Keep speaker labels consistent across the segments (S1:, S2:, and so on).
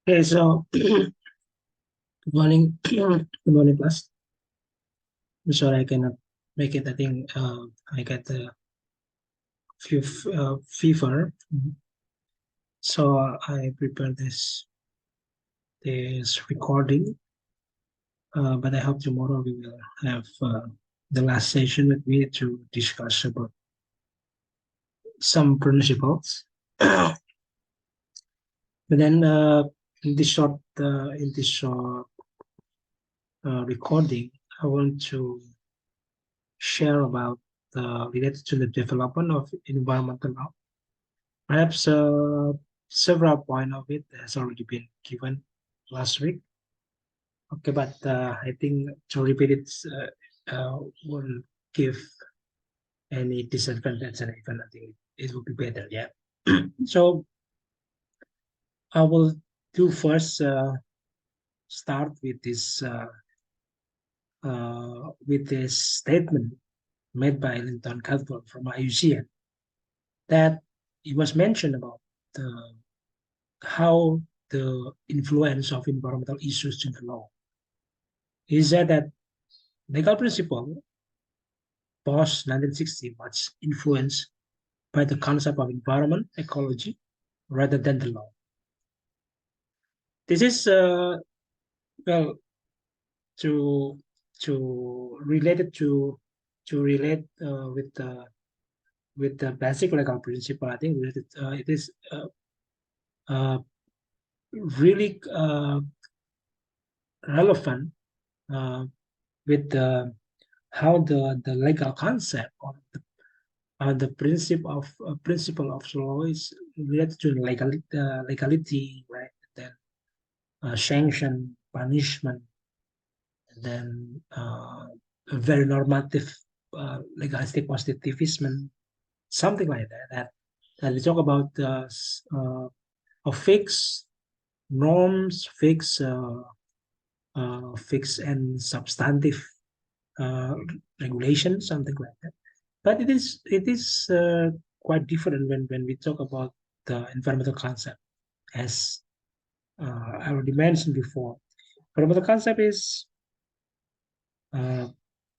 S1: Okay, so good morning, good morning, class. I'm sorry I cannot make it. I think I got a few fever, so I prepared this recording. But I hope tomorrow we will have the last session with me to discuss about some principles. But then in this short recording, I want to share about related to the development of environmental law. Perhaps several points of it has already been given last week. Okay, but I think to repeat it won't give any disadvantage, and even I think it will be better. Yeah. So I will do first start with this statement made by Linton Cuthbert from IUCN that it was mentioned about how the influence of environmental issues in the law. He said that legal principle post 1960 was influenced by the concept of environment ecology rather than the law. This is well to relate it to relate with the basic legal principle. I think it is really relevant with how the legal concept or the principle of law is related to legality, right? Then sanction, punishment, and then a very normative legalistic positivism, something like that. That we talk about a fixed norms, fixed and substantive uh, regulation, something like that. But it is quite different when we talk about the environmental concept, as I already mentioned before. Environmental concept is uh,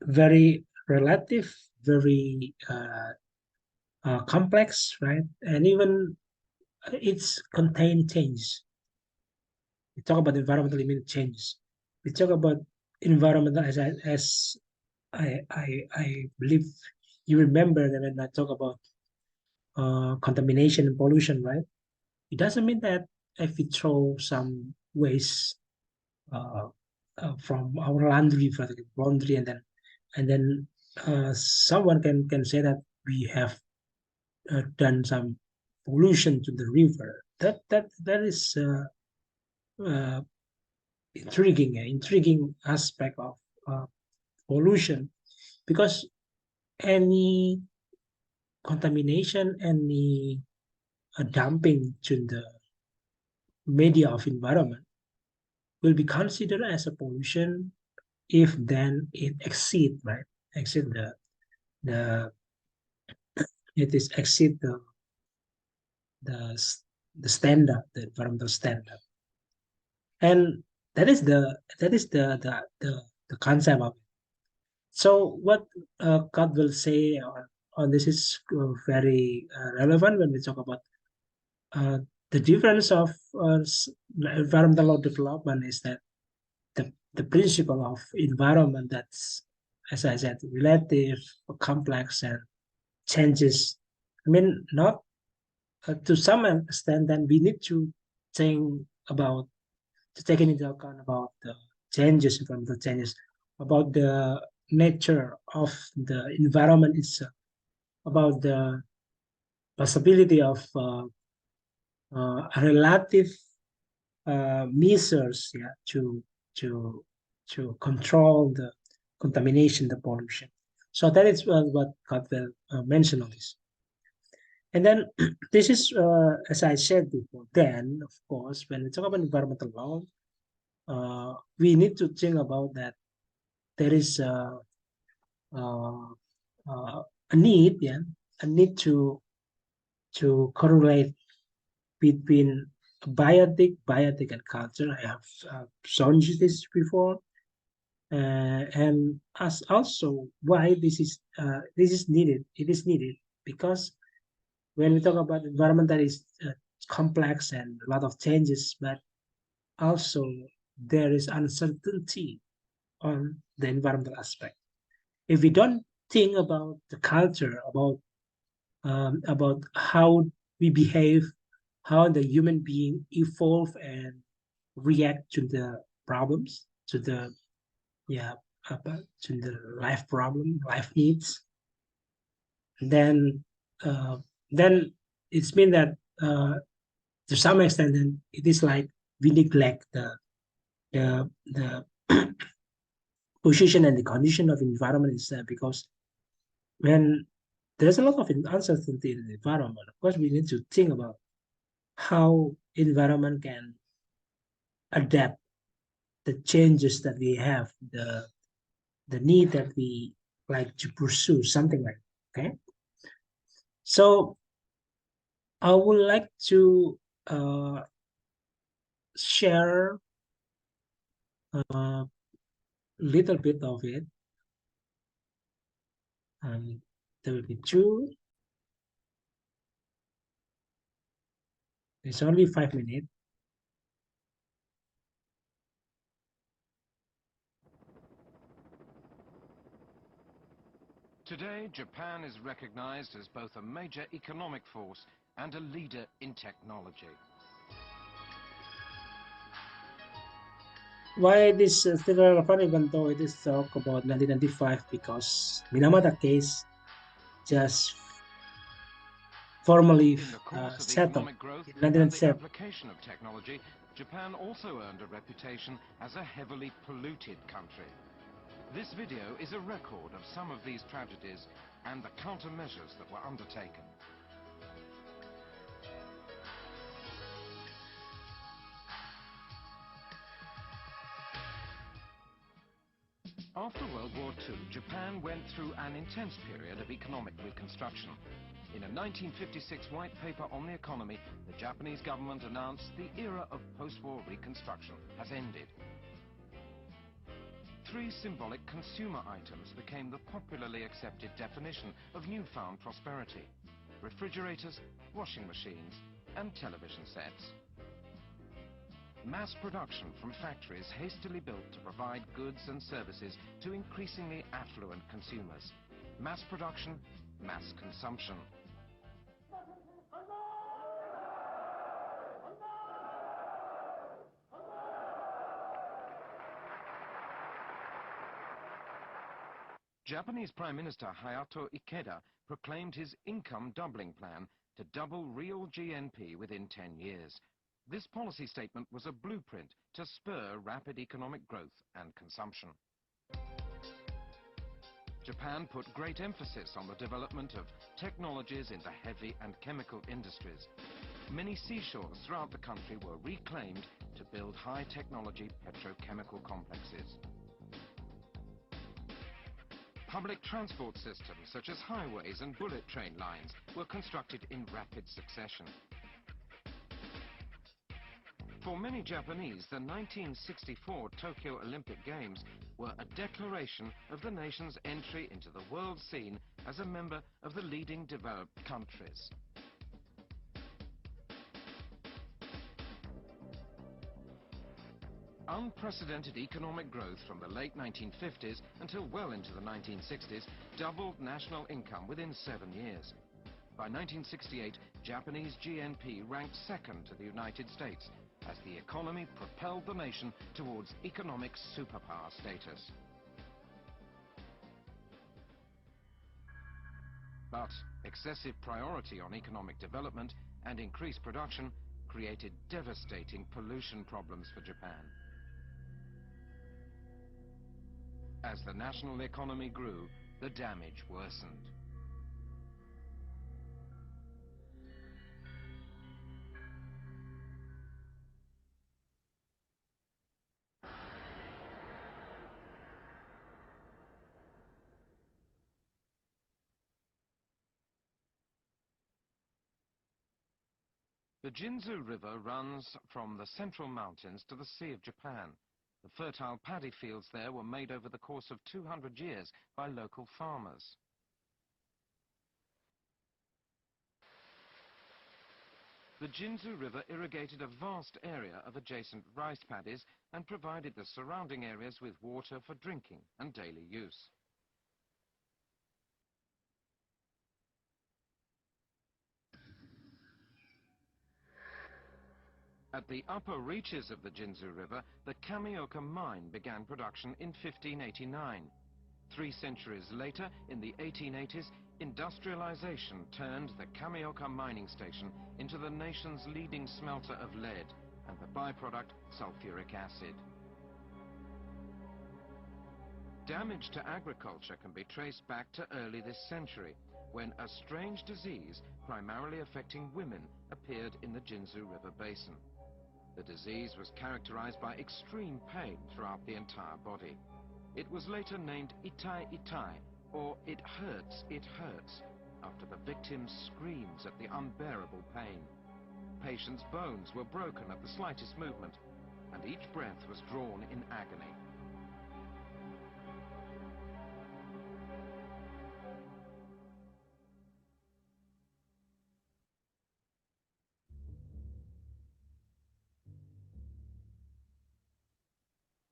S1: very relative, very complex, right? And even it's contained change. We talk about environmental immediate change. We talk about environmental as I believe you remember that when I talk about contamination and pollution, right? It doesn't mean that if we throw some waste uh, from our laundry, for the laundry, and then someone can say that we have done some pollution to the river. That is uh, intriguing aspect of uh, pollution, because any contamination, any dumping to the media of environment will be considered as a pollution if then it exceed the it is exceed the the standard, the environmental standard. And that is the concept of it. So what God will say on this is very relevant when we talk about uh, the difference of environmental law development is that the principle of environment that's, as I said, relative, complex, and changes. I mean, not to some extent, then we need to think about to take into account about the changes, environmental changes, about the nature of the environment itself, about the possibility of relative measures, yeah, to control the contamination, the pollution. So that is what Cotwell mentioned on this. And then this is, as I said before, then, of course, when we talk about environmental law, we need to think about that there is uh, a need, yeah, a need to correlate between biotic and culture. I have shown you this before, and as also why this is needed. It is needed because when we talk about environment that is complex and a lot of changes, but also there is uncertainty on the environmental aspect. If we don't think about the culture, about how we behave, how the human being evolve and react to the problems, to the yeah, to the life problem, life needs, then uh, then it's mean that to some extent, then it is like we neglect the position and the condition of environment itself because when there's a lot of uncertainty in the environment, of course, we need to think about how environment can adapt the changes that we have, the need that we like to pursue, something like that. Okay. So I would like to share a little bit of it. There will be two. It's only 5 minutes.
S2: Today, Japan is recognized as both a major economic force and a leader in technology.
S1: Why this still relevant even though it is talk about 1995 because Minamata case just formally
S2: In the course of
S1: settled
S2: economic growth
S1: in
S2: and the
S1: 1997.
S2: application of technology, Japan also earned a reputation as a heavily polluted country. This video is a record of some of these tragedies and the countermeasures that were undertaken. After World War II, Japan went through an intense period of economic reconstruction. In a 1956 white paper on the economy, the Japanese government announced the era of post-war reconstruction has ended. Three symbolic consumer items became the popularly accepted definition of newfound prosperity: refrigerators, washing machines, and television sets. Mass production from factories hastily built to provide goods and services to increasingly affluent consumers. Mass production, mass consumption. Japanese Prime Minister Hayato Ikeda proclaimed his income doubling plan to double real GNP within 10 years. This policy statement was a blueprint to spur rapid economic growth and consumption. Japan put great emphasis on the development of technologies in the heavy and chemical industries. Many seashores throughout the country were reclaimed to build high-technology petrochemical complexes. Public transport systems such as highways and bullet train lines were constructed in rapid succession. For many Japanese, the 1964 Tokyo Olympic Games were a declaration of the nation's entry into the world scene as a member of the leading developed countries. Unprecedented economic growth from the late 1950s until well into the 1960s doubled national income within 7 years. By 1968, Japanese GNP ranked second to the United States as the economy propelled the nation towards economic superpower status. But excessive priority on economic development and increased production created devastating pollution problems for Japan. As the national economy grew, the damage worsened. The Jinzu River runs from the central mountains to the Sea of Japan. The fertile paddy fields there were made over the course of 200 years by local farmers. The Jinzu River irrigated a vast area of adjacent rice paddies and provided the surrounding areas with water for drinking and daily use. At the upper reaches of the Jinzu River, the Kamioka mine began production in 1589. 3 centuries later, in the 1880s, industrialization turned the Kamioka mining station into the nation's leading smelter of lead and the byproduct sulfuric acid. Damage to agriculture can be traced back to early this century, when a strange disease, primarily affecting women, appeared in the Jinzu River basin. The disease was characterized by extreme pain throughout the entire body. It was later named Itai Itai, or It Hurts, after the victim's screams at the unbearable pain. Patients' bones were broken at the slightest movement, and each breath was drawn in agony.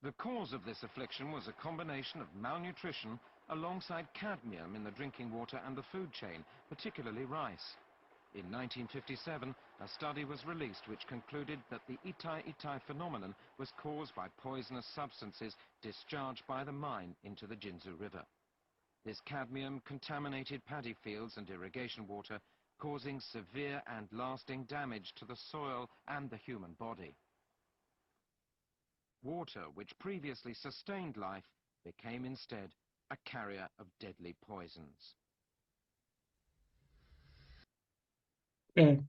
S2: The cause of this affliction was a combination of malnutrition alongside cadmium in the drinking water and the food chain, particularly rice. In 1957, a study was released which concluded that the Itai Itai phenomenon was caused by poisonous substances discharged by the mine into the Jinzu River. This cadmium contaminated paddy fields and irrigation water, causing severe and lasting damage to the soil and the human body. Water, which previously sustained life, became instead a carrier of deadly poisons.
S1: Okay,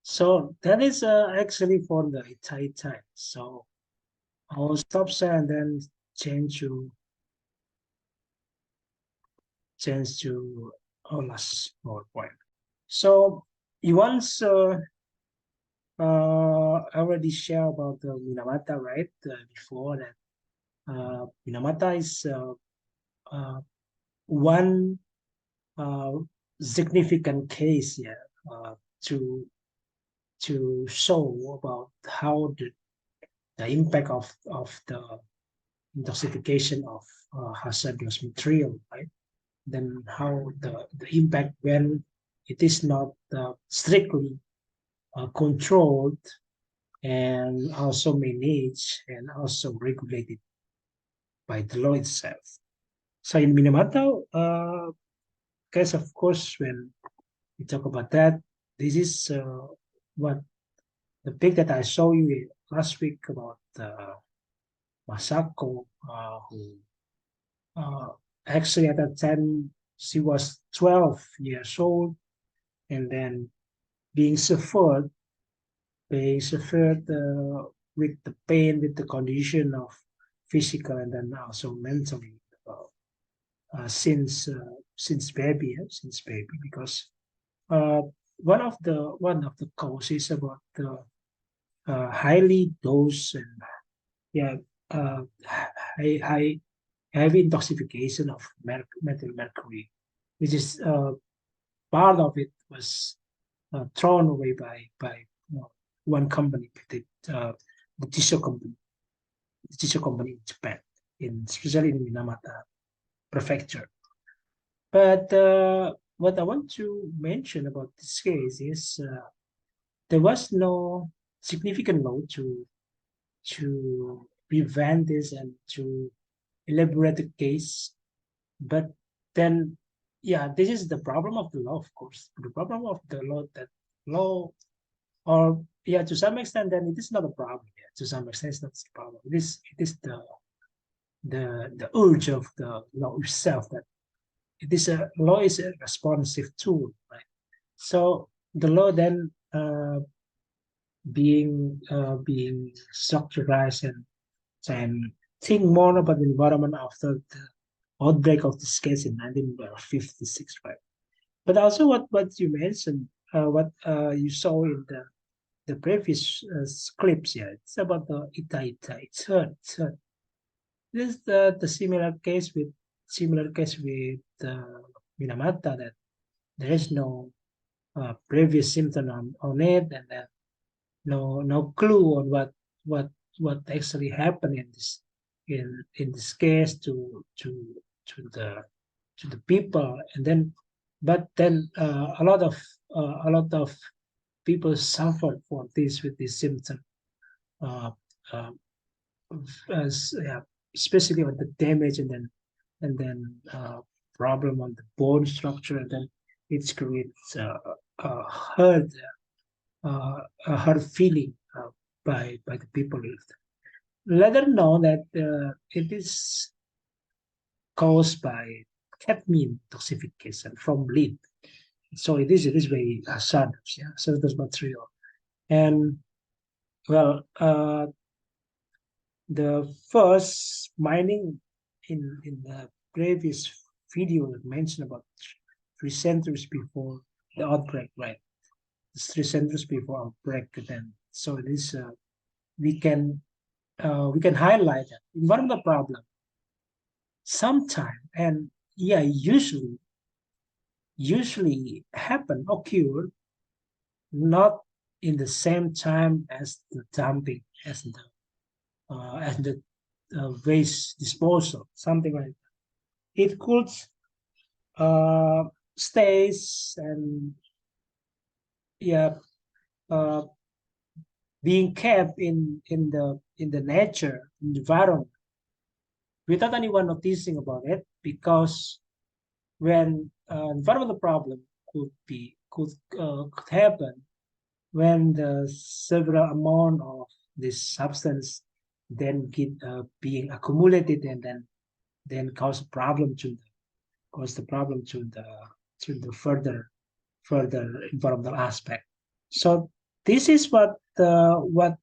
S1: so that is actually for the Itai time. So I'll stop there and then change to our last PowerPoint. So you once already share about the Minamata, right? Before that, Minamata is one significant case here to show about how the impact of the intoxication of hazardous material, right? Then how the impact when it is not strictly controlled and also managed and also regulated by the law itself. So in Minamata, guys, of course, when we talk about that, this is what the pic that I showed you last week about Masako, who actually at that time she was 12 years old, and then being suffered with the pain, with the condition of physical and then also mentally since baby, because one of the causes about the highly dose and heavy intoxication of methyl mercury, which is part of it was thrown away by one company, the tissue company in Japan, especially in Minamata prefecture. But what I want to mention about this case is there was no significant law to prevent this and to elaborate the case. But then, yeah, this is the problem of the law, of course. The problem of the law, that law, or yeah, to some extent, then it is not a problem. Yeah, to some extent, it's not a problem. It is the urge of the law itself that it is a law is a responsive tool, right? So the law then being structured and think more about the environment after the outbreak of this case in 1956, right? But also what you mentioned, what you saw in the previous clips here. It's about the ita. It's hurt. It's hurt. This is the similar case with Minamata, that there is no previous symptom on it, and then no clue on what actually happened in this case to the people. And then but then a lot of people suffered for this with this symptom, uh, uh, yeah, especially on the damage, and then problem on the bone structure, and then it creates a hurt a hard feeling by the people. Let them know that it is caused by cadmium toxification from lead. So it is very hazardous, yeah, hazardous material. And well, the first mining in the previous video that mentioned about 3 centuries before the outbreak, right? It's 3 centuries before outbreak. Then so it is we can highlight that environmental problem sometime, and yeah, usually happen, occur not in the same time as the dumping, as the waste disposal, something like that. It could stays and yeah, uh, being kept in the nature environment without anyone noticing about it, because when environmental problem could happen when the several amount of this substance then get being accumulated, and then cause a problem to the further environmental aspect. So this is what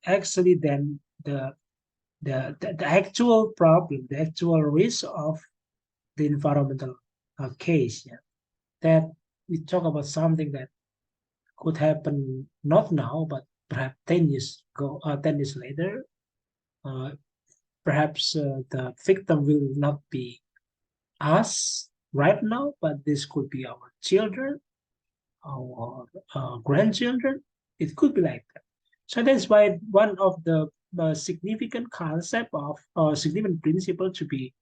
S1: actually then the actual problem, the actual risk of the environmental case. Yeah, that we talk about something that could happen not now, but perhaps 10 years later. Uh, Perhaps the victim will not be us right now, but this could be our children, our grandchildren. It could be like that. So that's why one of the significant concept of significant principle to be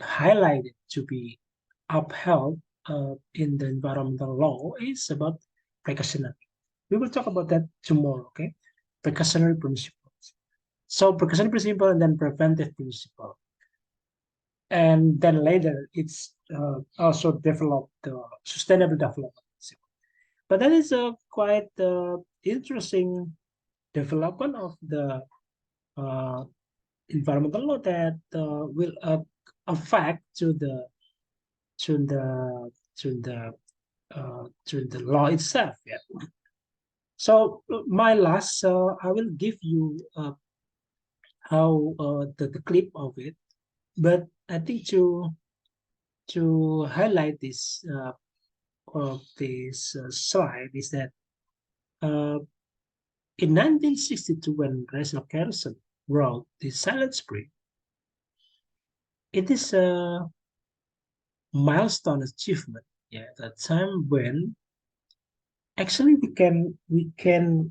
S1: highlighted, to be upheld in the environmental law is about precautionary. We will talk about that tomorrow, okay? Precautionary principles. So precautionary principle and then preventive principle. And then later it's also developed the sustainable development principle. But that is a quite interesting development of the uh, environmental law that will affect to the to the to the law itself. Yeah. So my last, I will give you how the clip of it, but I think to highlight this of this slide is that uh, in 1962, when Rachel Carson wrote The Silent Spring, it is a milestone achievement. Yeah, the time when actually we can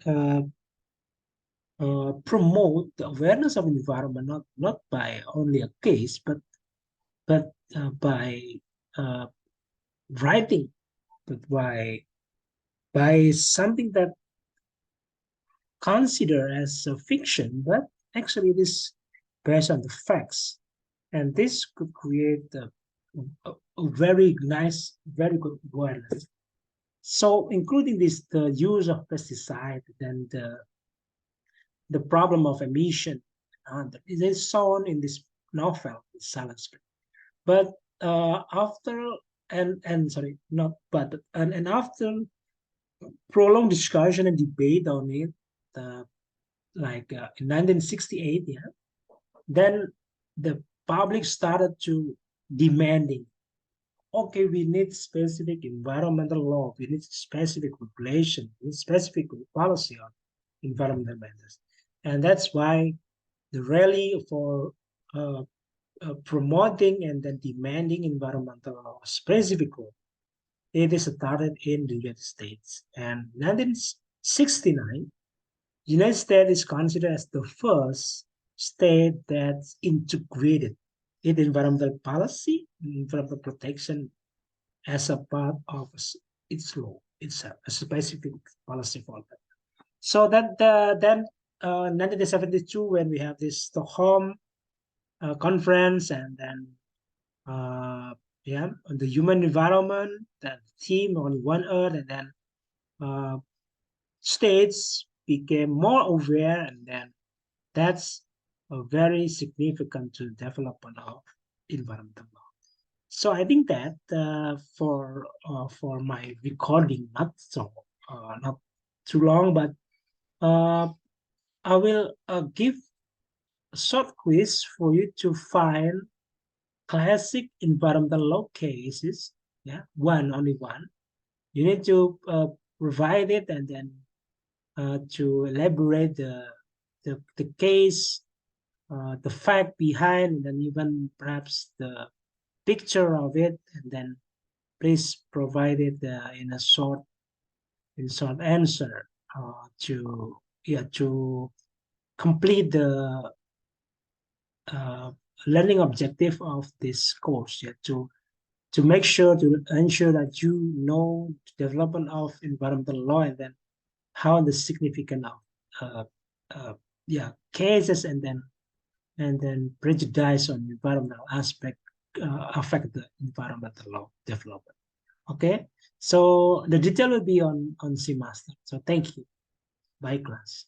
S1: promote the awareness of environment, not by only a case, but by uh, writing, but by something that consider as a fiction, but actually it is based on the facts, and this could create a very nice, very good awareness. So, including this, the use of pesticide, then the problem of emission, it is shown in this novel, Silent Spring. But after and sorry, not but and after prolonged discussion and debate on it, in 1968, yeah, then the public started to demanding okay, we need specific environmental law, we need specific regulation, we need specific policy on environmental matters. And that's why the rally for promoting and then demanding environmental law specifically, it is started in the United States. And 1969, United States is considered as the first state that's integrated in environmental policy, environmental protection as a part of its law itself, a specific policy for that. So that then 1972, when we have this Stockholm conference, and then yeah, on the human environment, that theme on One Earth, and then uh, states became more aware, and then that's very significant to development of environmental law. So I think that for my recording, not too long, but I will give a short quiz for you to find classic environmental law cases. Yeah, only one. You need to provide it, and then to elaborate the case, the fact behind, and then even perhaps the picture of it, and then please provide it in short answer to complete the uh, learning objective of this course. Yeah, to make sure to ensure that you know the development of environmental law, and then how the significance of uh, uh, cases, and then prejudice on environmental aspect affect the environmental law development. Okay, so the detail will be on CMaster. So thank you. Bye, class.